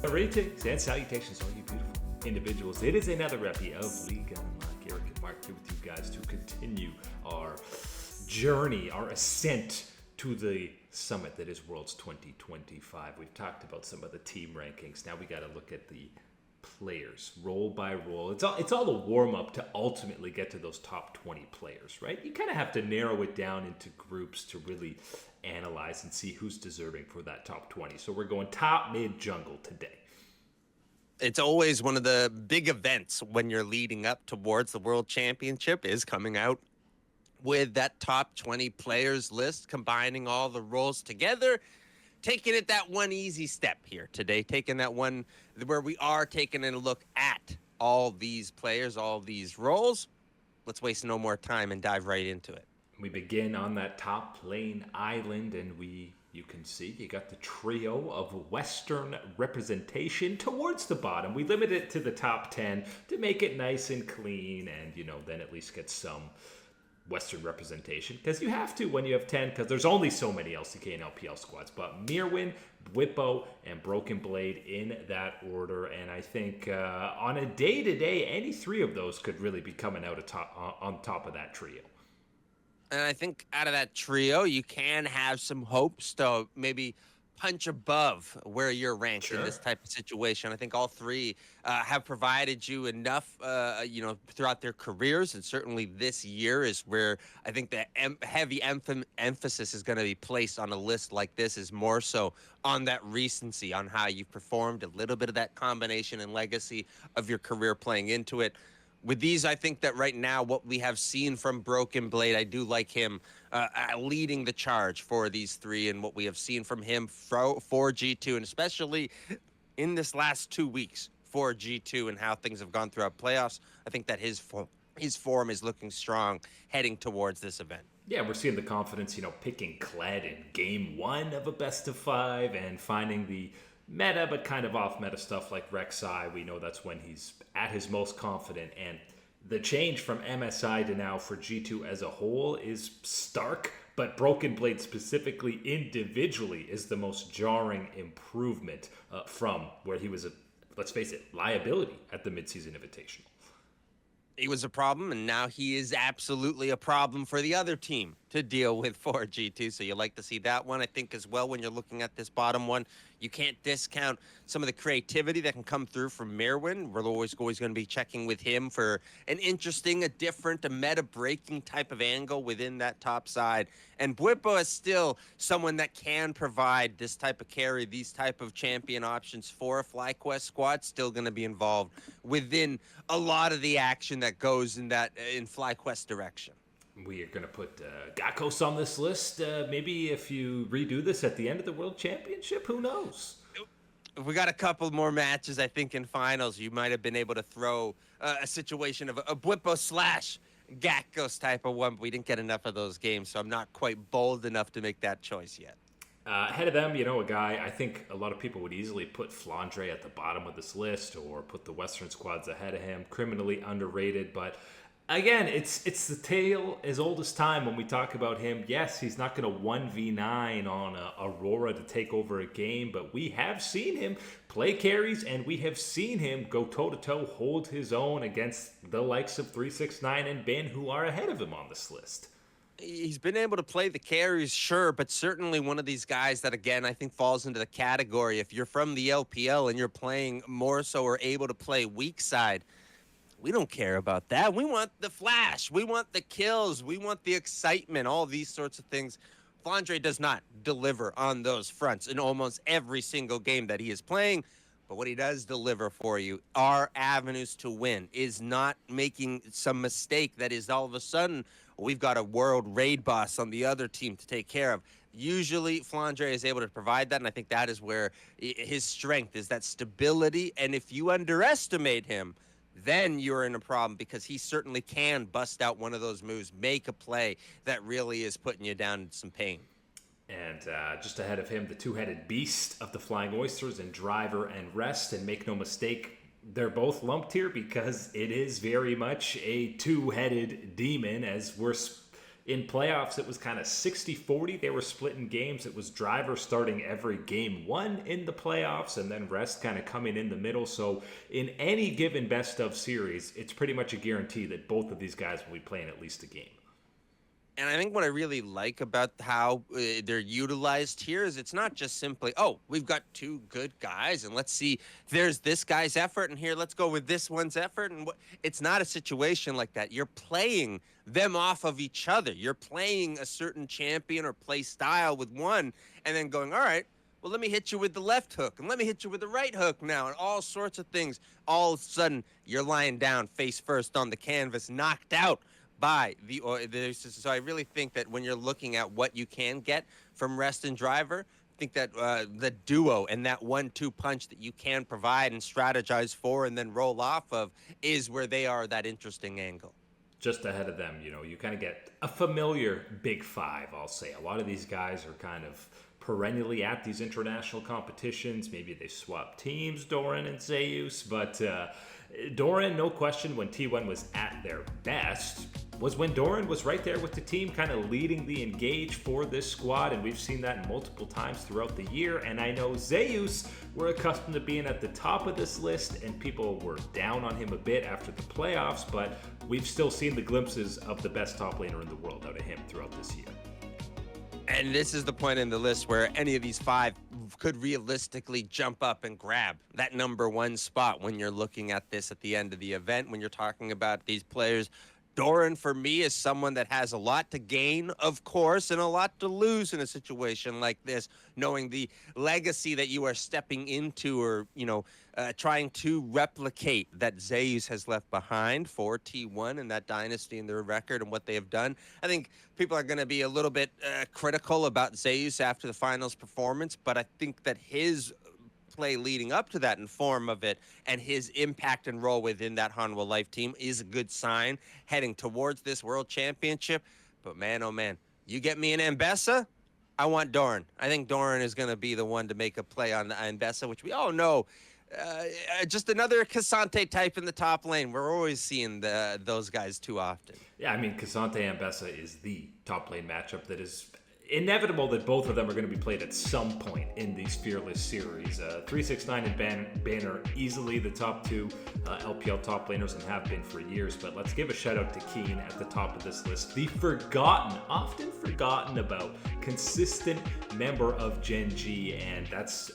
Greetings and salutations, all you beautiful individuals. It is another epi of League Unlock. Eric and Mark here with you guys to continue our journey, our ascent to the summit that is Worlds 2025. We've talked about some of the team rankings. Now we got to look at the players, role by role. It's all a warm-up to ultimately get to those top 20 players, right? You kind of have to narrow it down into groups to really analyze and see who's deserving for that top 20. So we're going top, mid, jungle today. It's always one of the big events when you're leading up towards the World Championship is coming out with that top 20 players list, combining all the roles together, taking it that one easy step here today, taking that one where we are taking a look at all these players, all these roles. Let's waste no more time and dive right into it. We begin on that top lane island, and you can see you got the trio of Western representation towards the bottom. We limit it to the top 10 to make it nice and clean, and then at least get some Western representation, because you have to when you have 10, because there's only so many LCK and LPL squads. But Mirwin, Bwipo, and Broken Blade in that order, and I think on a day-to-day, any three of those could really be coming out on top of that trio. And I think out of that trio, you can have some hopes to maybe punch above where you're ranked in this type of situation. I think all three have provided you enough, throughout their careers. And certainly this year is where I think the heavy emphasis is going to be placed on a list like this, is more so on that recency, on how you've performed, a little bit of that combination and legacy of your career playing into it. With these, I think that right now, what we have seen from Broken Blade, I do like him leading the charge for these three, and what we have seen from him for G2, and especially in this last 2 weeks for G2 and how things have gone throughout playoffs. I think that his form is looking strong heading towards this event. Yeah, we're seeing the confidence, picking Kled in game 1 of a best of 5 and finding the meta, but kind of off-meta stuff like Rek'Sai. We know that's when he's at his most confident, and the change from MSI to now for G2 as a whole is stark, but Broken Blade specifically individually is the most jarring improvement from where he was, let's face it, liability at the midseason invitational. He was a problem, and now he is absolutely a problem for the other team to deal with for G2. So you like to see that one. I think as well, when you're looking at this bottom one, you can't discount some of the creativity that can come through from Mirwin. We're always going to be checking with him for an interesting, a different, a meta-breaking type of angle within that top side. And Bwipo is still someone that can provide this type of carry, these type of champion options for a FlyQuest squad, still going to be involved within a lot of the action that goes in FlyQuest direction. We are going to put Gakos on this list. Maybe if you redo this at the end of the World Championship, who knows? If we got a couple more matches, I think, in finals, you might have been able to throw a situation of a Bwipo / Gakos type of one, but we didn't get enough of those games, so I'm not quite bold enough to make that choice yet. Ahead of them, a guy, I think a lot of people would easily put Flandre at the bottom of this list or put the Western squads ahead of him. Criminally underrated, but again, it's the tale as old as time when we talk about him. Yes, he's not going to 1v9 on Aurora to take over a game, but we have seen him play carries, and we have seen him go toe-to-toe, hold his own against the likes of 369 and Ben, who are ahead of him on this list. He's been able to play the carries, sure, but certainly one of these guys that, again, I think falls into the category. If you're from the LPL and you're playing more so or able to play weak side, we don't care about that. We want the flash. We want the kills. We want the excitement, all these sorts of things. Flandre does not deliver on those fronts in almost every single game that he is playing. But what he does deliver for you are avenues to win, is not making some mistake that is all of a sudden, we've got a world raid boss on the other team to take care of. Usually, Flandre is able to provide that, and I think that is where his strength is, that stability. And if you underestimate him, then you're in a problem, because he certainly can bust out one of those moves, make a play that really is putting you down in some pain. And just ahead of him, the two-headed beast of the Flying Oysters and Driver and Rest. And make no mistake, they're both lumped here because it is very much a two-headed demon, as we're In playoffs, it was kind of 60-40. They were splitting games. It was Driver starting every game one in the playoffs, and then rest kind of coming in the middle. So in any given best of series, it's pretty much a guarantee that both of these guys will be playing at least a game. And I think what I really like about how they're utilized here is it's not just simply, oh, we've got two good guys, and let's see, there's this guy's effort, and here, let's go with this one's effort. And it's not a situation like that. You're playing them off of each other. You're playing a certain champion or play style with one, and then going, all right, well, let me hit you with the left hook, and let me hit you with the right hook now, and all sorts of things. All of a sudden, you're lying down face first on the canvas, knocked out by so I really think that when you're looking at what you can get from Rest and Driver, I think that the duo and that 1-2 punch that you can provide and strategize for and then roll off of is where they are that interesting angle. Just ahead of them, you kind of get a familiar big five, I'll say. A lot of these guys are kind of perennially at these international competitions. Maybe they swap teams, Doran and Zeus, but Doran, no question, when T1 was at their best, was when Doran was right there with the team, kind of leading the engage for this squad, and we've seen that multiple times throughout the year. And I know Zeus, we're accustomed to being at the top of this list, and people were down on him a bit after the playoffs, but we've still seen the glimpses of the best top laner in the world out of him throughout this year. And this is the point in the list where any of these five could realistically jump up and grab that number one spot when you're looking at this at the end of the event, when you're talking about these players. Doran, for me, is someone that has a lot to gain, of course, and a lot to lose in a situation like this, knowing the legacy that you are stepping into or, trying to replicate that Zeus has left behind for T1 and that dynasty and their record and what they have done. I think people are going to be a little bit critical about Zeus after the finals performance, but I think that his play leading up to that in form of it and his impact and role within that Hanwha Life team is a good sign heading towards this world championship. But man, oh man, you get me an Ambessa, I want Doran. I think Doran is going to be the one to make a play on Ambessa, which we all know. Just another Cassante type in the top lane. We're always seeing those guys too often. Yeah, I mean, Cassante and Ambessa is the top lane matchup that is inevitable that both of them are going to be played at some point in these Fearless series. 369 and Banner easily the top two LPL top laners and have been for years, but let's give a shout out to Keen at the top of this list. The often forgotten about, consistent member of Gen G, and that's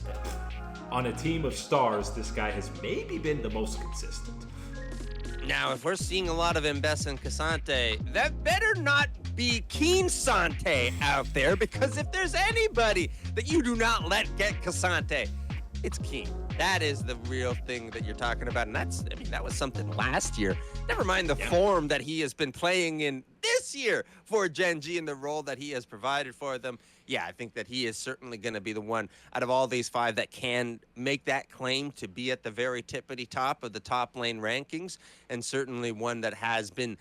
on a team of stars, this guy has maybe been the most consistent. Now, if we're seeing a lot of Ambessa and Cassante, that better not be Keen Sante out there, because if there's anybody that you do not let get Cassante, it's Keen. That is the real thing that you're talking about, and that was something last year. Never mind the form that he has been playing in this year for Gen G and the role that he has provided for them. Yeah, I think that he is certainly going to be the one out of all these five that can make that claim to be at the very tippity top of the top lane rankings, and certainly one that has been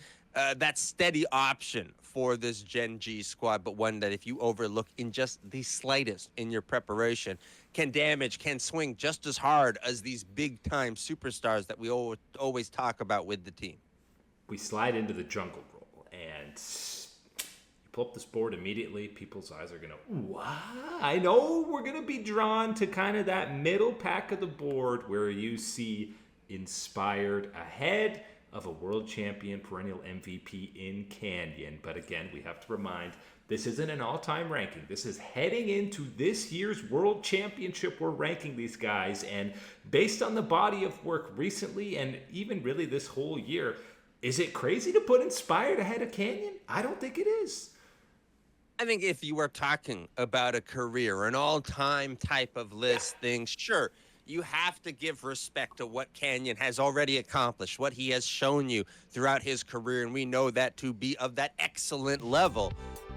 that steady option for this Gen G squad, but one that if you overlook in just the slightest in your preparation, can swing just as hard as these big-time superstars that we always talk about with the team. We slide into the jungle role, and you pull up this board immediately, people's eyes are going to, wow. I know we're going to be drawn to kind of that middle pack of the board where you see Inspired ahead of a world champion, perennial MVP in Canyon. But again, we have to remind, this isn't an all-time ranking. This is heading into this year's world championship. We're ranking these guys, and based on the body of work recently and even really this whole year, is it crazy to put Inspired ahead of Canyon? I don't think it is. I think if you were talking about a career, an all-time type of list thing, sure, you have to give respect to what Canyon has already accomplished, what he has shown you throughout his career, and we know that to be of that excellent level.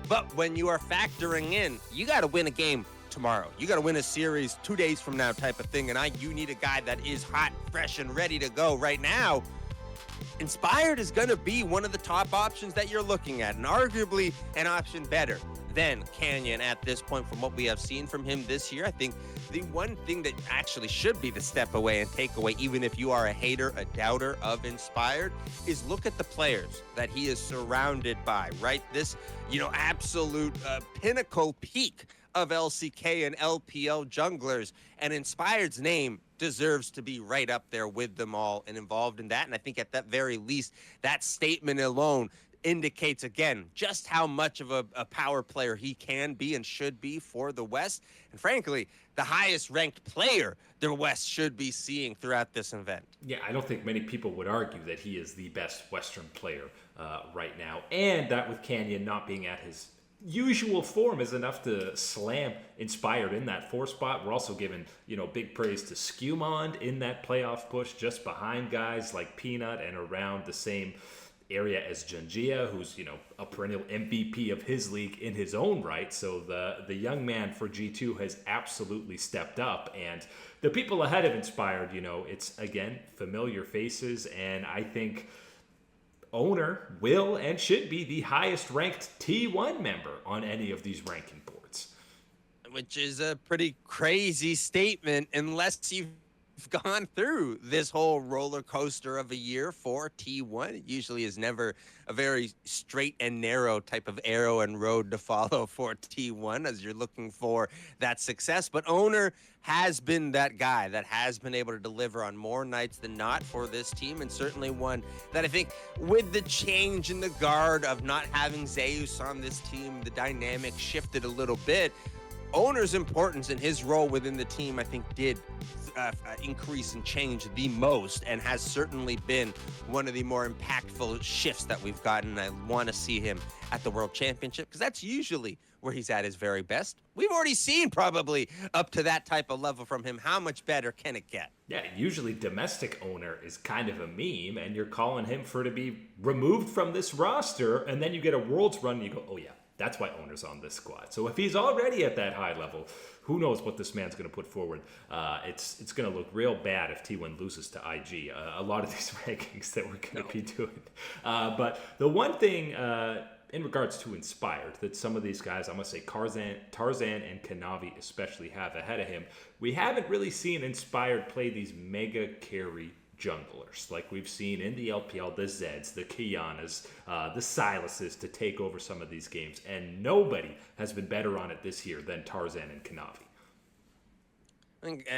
But when you are factoring in, you got to win a game tomorrow. You got to win a series 2 days from now type of thing, and you need a guy that is hot, fresh, and ready to go right now. Inspired is going to be one of the top options that you're looking at, and arguably an option better than Canyon at this point from what we have seen from him this year. I think the one thing that actually should be the step away and take away, even if you are a hater, a doubter of Inspired, is look at the players that he is surrounded by, right? This, absolute pinnacle peak of LCK and LPL junglers, and Inspired's name deserves to be right up there with them all and involved in that. And I think at that very least, that statement alone indicates, again, just how much of a power player he can be and should be for the West. And frankly, the highest ranked player the West should be seeing throughout this event. Yeah, I don't think many people would argue that he is the best Western player right now. And that with Canyon not being at his usual form is enough to slam Inspired in that 4 spot. We're also giving, big praise to Skewmond in that playoff push, just behind guys like Peanut and around the same area as Junjia, who's, a perennial MVP of his league in his own right. So the young man for G2 has absolutely stepped up. And the people ahead of Inspired, it's, again, familiar faces. And I think Owner will and should be the highest ranked T1 member on any of these ranking boards. Which is a pretty crazy statement unless you've gone through this whole roller coaster of a year for T1. It usually is never a very straight and narrow type of arrow and road to follow for T1 as you're looking for that success. But Owner has been that guy that has been able to deliver on more nights than not for this team, and certainly one that I think with the change in the guard of not having Zeus on this team, the dynamic shifted a little bit. Owner's importance in his role within the team, I think, did increase and change the most, and has certainly been one of the more impactful shifts that we've gotten. I want to see him at the World Championship because that's usually where he's at his very best. We've already seen probably up to that type of level from him. How much better can it get? Yeah, usually domestic Owner is kind of a meme, and you're calling him for to be removed from this roster, and then you get a Worlds run and you go, oh yeah, that's why Owner's on this squad. So if he's already at that high level, who knows what this man's going to put forward. It's going to look real bad if T1 loses to IG. A lot of these rankings that we're going to be doing. But the one thing in regards to Inspired that some of these guys, I'm going to say Tarzan and Kanavi especially have ahead of him, we haven't really seen Inspired play these mega carry junglers like we've seen in the LPL, the Zeds, the Kianas, the Silases to take over some of these games, and nobody has been better on it this year than Tarzan and Kanavi. I think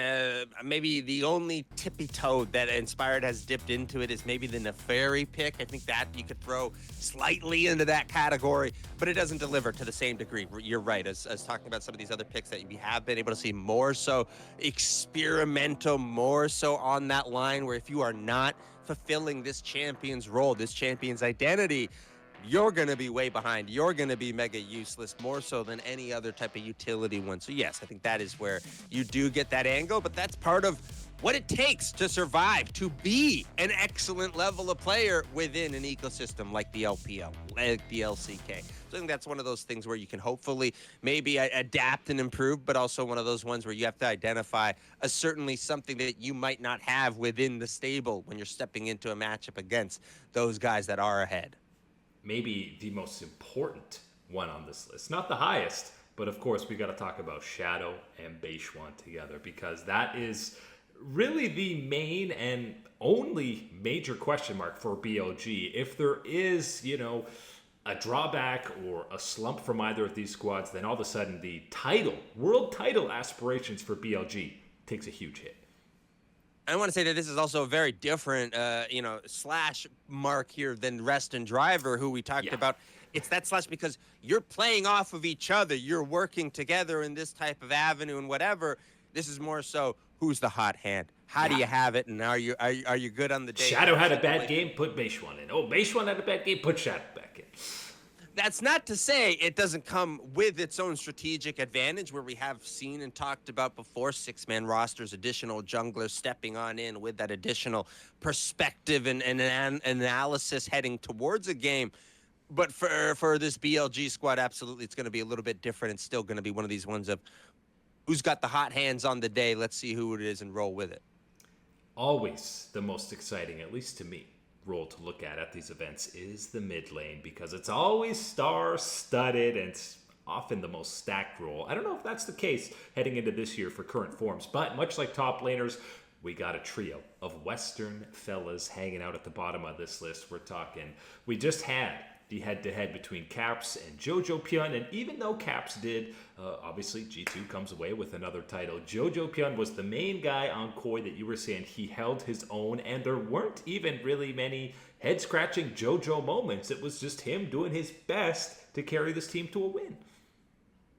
maybe the only tippy toe that Inspired has dipped into it is maybe the Neferi pick. I think that you could throw slightly into that category, but it doesn't deliver to the same degree. You're right. As talking about some of these other picks that we have been able to see more so experimental, more so on that line where if you are not fulfilling this champion's role, this champion's identity, you're going to be way behind. You're going to be mega useless, more so than any other type of utility one. So yes, I think that is where you do get that angle, but that's part of what it takes to survive, to be an excellent level of player within an ecosystem like the LPL, like the LCK. So I think that's one of those things where you can hopefully maybe adapt and improve, but also one of those ones where you have to identify certainly something that you might not have within the stable when you're stepping into a matchup against those guys that are ahead. Maybe the most important one on this list. Not the highest, but of course we got to talk about Shadow and Beishwan together, because that is really the main and only major question mark for BLG. If there is, a drawback or a slump from either of these squads, then all of a sudden the world title aspirations for BLG takes a huge hit. I want to say that this is also a very different, slash mark here than Rest and Driver, who we talked about. It's that slash because you're playing off of each other. You're working together in this type of avenue and whatever. This is more so who's the hot hand. How do you have it, and are you good on the day? Shadow had a bad game, put Beishwan in. Oh, Beishwan had a bad game, put Shadow back in. That's not to say it doesn't come with its own strategic advantage, where we have seen and talked about before 6-man rosters, additional junglers stepping on in with that additional perspective and analysis heading towards a game. But for this BLG squad, absolutely, it's going to be a little bit different. It's still going to be one of these ones of who's got the hot hands on the day. Let's see who it is and roll with it. Always the most exciting, at least to me, role to look at these events is the mid lane, because it's always star-studded and it's often the most stacked role. I don't know if that's the case heading into this year for current forms, but much like top laners, we got a trio of Western fellas hanging out at the bottom of this list. We just had the head-to-head between Caps and Jojo Pyun, and even though Caps did, obviously G2 comes away with another title, Jojo Pyun was the main guy on Koi that you were saying he held his own, and there weren't even really many head-scratching Jojo moments. It was just him doing his best to carry this team to a win.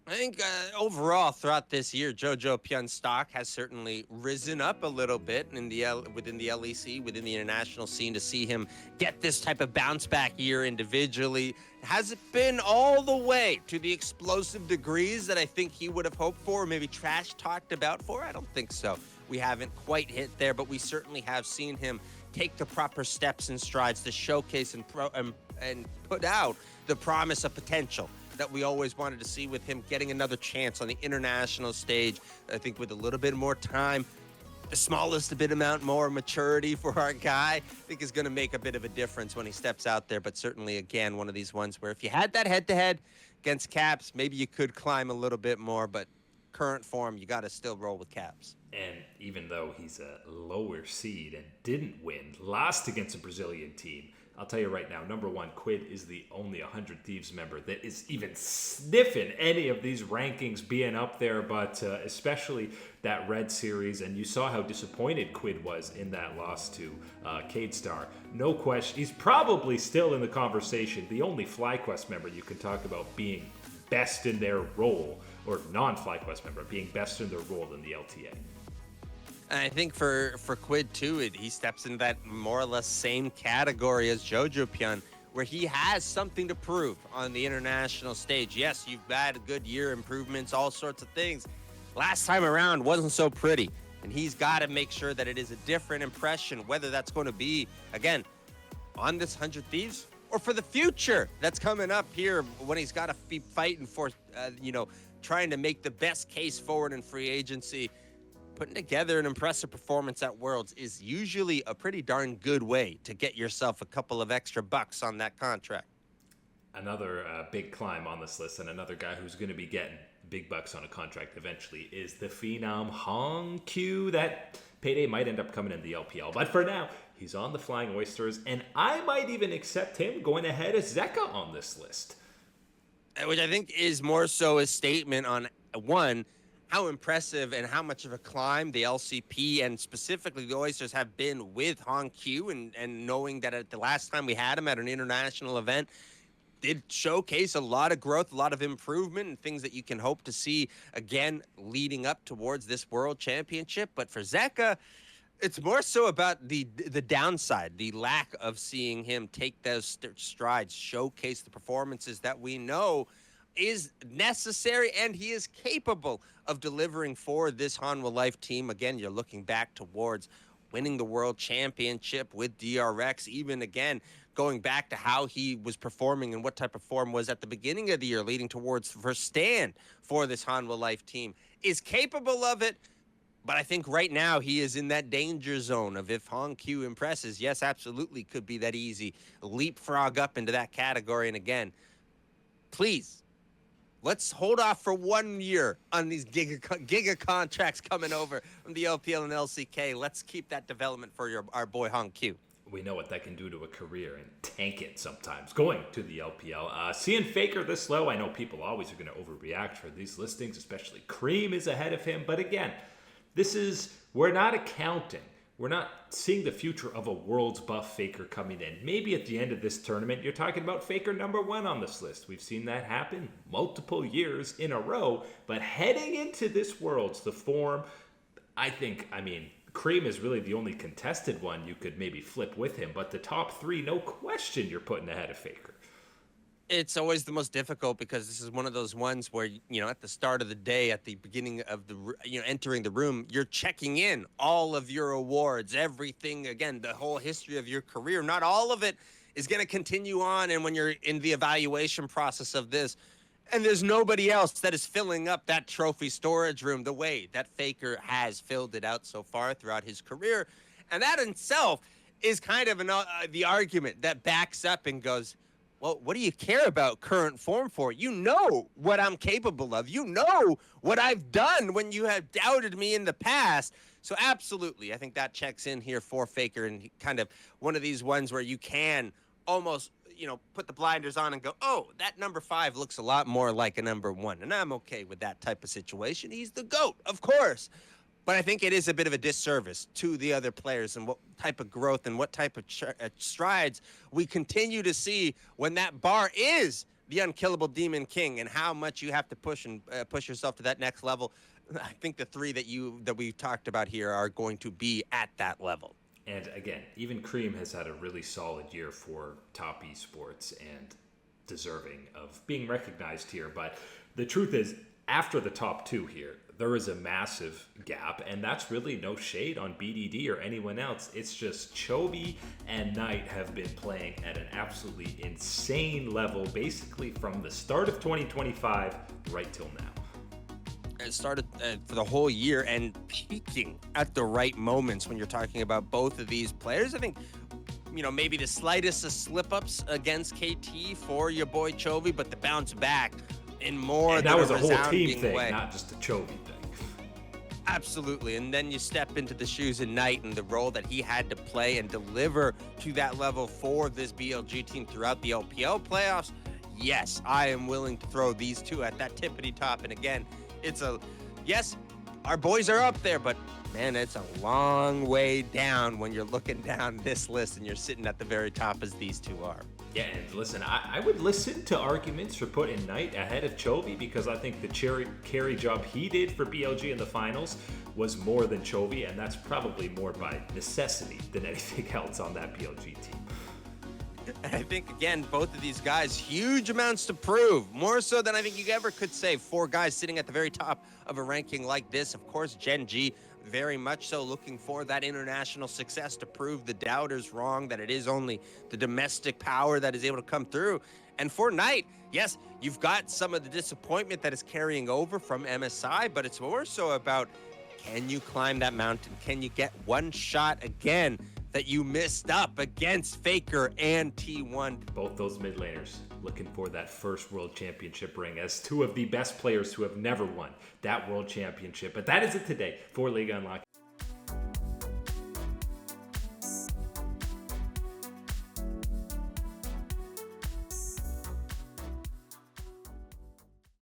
I think overall throughout this year, Jojo Pyun's stock has certainly risen up a little bit within the LEC, within the international scene, to see him get this type of bounce back year individually. Has it been all the way to the explosive degrees that I think he would have hoped for, or maybe trash talked about for? I don't think so. We haven't quite hit there, but we certainly have seen him take the proper steps and strides to showcase and put out the promise of potential that we always wanted to see with him getting another chance on the international stage. I think with a little bit more time, the smallest bit amount more maturity for our guy, I think is going to make a bit of a difference when he steps out there. But certainly, again, one of these ones where if you had that head-to-head against Caps, maybe you could climb a little bit more, but current form, you got to still roll with Caps. And even though he's a lower seed and didn't win, lost against a Brazilian team, I'll tell you right now, number one, Quid is the only 100 Thieves member that is even sniffing any of these rankings being up there, but especially that Red Series, and you saw how disappointed Quid was in that loss to Cade Star. No question, he's probably still in the conversation, the only FlyQuest member you can talk about being best in their role, or non-FlyQuest member being best in their role in the LTA. And I think for Quid too, he steps into that more or less same category as Jojo Pyun, where he has something to prove on the international stage. Yes, you've had a good year, improvements, all sorts of things. Last time around wasn't so pretty, and he's got to make sure that it is a different impression, whether that's going to be, again, on this 100 Thieves or for the future that's coming up here when he's got to be fighting for, trying to make the best case forward in free agency. Putting together an impressive performance at Worlds is usually a pretty darn good way to get yourself a couple of extra bucks on that contract. Another big climb on this list, and another guy who's going to be getting big bucks on a contract eventually, is the phenom Hong Q. That payday might end up coming in the LPL, but for now, he's on the Flying Oysters, and I might even accept him going ahead of Zeka on this list. Which I think is more so a statement on, one, how impressive and how much of a climb the LCP and specifically the Oysters have been with Hong Q, and knowing that at the last time we had him at an international event, did showcase a lot of growth, a lot of improvement, and things that you can hope to see again leading up towards this World Championship. But for Zeka, it's more so about the downside, the lack of seeing him take those strides, showcase the performances that we know is necessary and he is capable of delivering for this Hanwha Life team. Again, you're looking back towards winning the World Championship with DRX, even again, going back to how he was performing and what type of form was at the beginning of the year, leading towards first stand for this Hanwha Life team, is capable of it. But I think right now he is in that danger zone of, if Hong Q impresses, yes, absolutely could be that easy leapfrog up into that category. And again, please, let's hold off for 1 year on these giga contracts coming over from the LPL and LCK. Let's keep that development for our boy Hong Q. We know what that can do to a career and tank it sometimes, going to the LPL. Seeing Faker this low, I know people always are going to overreact for these listings, especially Cream is ahead of him. But again, we're not accounting. We're not seeing the future of a Worlds buff Faker coming in. Maybe at the end of this tournament, you're talking about Faker number one on this list. We've seen that happen multiple years in a row. But heading into this Worlds, the form, Cream is really the only contested one you could maybe flip with him. But the top three, no question, you're putting ahead of Faker. It's always the most difficult because this is one of those ones where, at the start of the day, at the beginning of entering the room, you're checking in all of your awards, everything, again, the whole history of your career. Not all of it is going to continue on. And when you're in the evaluation process of this, and there's nobody else that is filling up that trophy storage room the way that Faker has filled it out so far throughout his career. And that in itself is kind of the argument that backs up and goes, well, what do you care about current form for? You know what I'm capable of. You know what I've done when you have doubted me in the past. So absolutely, I think that checks in here for Faker, and kind of one of these ones where you can almost, put the blinders on and go, oh, that number 5 looks a lot more like a number 1. And I'm okay with that type of situation. He's the GOAT, of course. But I think it is a bit of a disservice to the other players and what type of growth and what type of strides we continue to see when that bar is the unkillable Demon King, and how much you have to push and push yourself to that next level. I think the 3 that we've talked about here are going to be at that level. And again, even Cream has had a really solid year for top esports and deserving of being recognized here. But the truth is, after the top 2 here, there is a massive gap, and that's really no shade on BDD or anyone else. It's just Chovy and Knight have been playing at an absolutely insane level, basically from the start of 2025 right till now. It started for the whole year and peaking at the right moments when you're talking about both of these players. I think, maybe the slightest of slip-ups against KT for your boy Chovy, but the bounce back in more and than that was a whole team thing, way. not just a Chovy thing. Absolutely. And then you step into the shoes of Knight and the role that he had to play and deliver to that level for this BLG team throughout the LPL playoffs. Yes, I am willing to throw these 2 at that tippity top. And again, yes, our boys are up there, but man, it's a long way down when you're looking down this list and you're sitting at the very top as these 2 are. Yeah, and listen, I would listen to arguments for putting Knight ahead of Chovy, because I think the carry job he did for BLG in the finals was more than Chovy, and that's probably more by necessity than anything else on that BLG team. And I think, again, both of these guys, huge amounts to prove, more so than I think you ever could say. 4 guys sitting at the very top of a ranking like this. Of course, Gen G, very much so looking for that international success to prove the doubters wrong, that it is only the domestic power that is able to come through. And for Knight, yes, you've got some of the disappointment that is carrying over from MSI, but it's more so about, can you climb that mountain? Can you get one shot again that you missed up against Faker and T1? Both those mid laners looking for that first world championship ring as 2 of the best players who have never won that world championship. But that is it today for League Unlocked.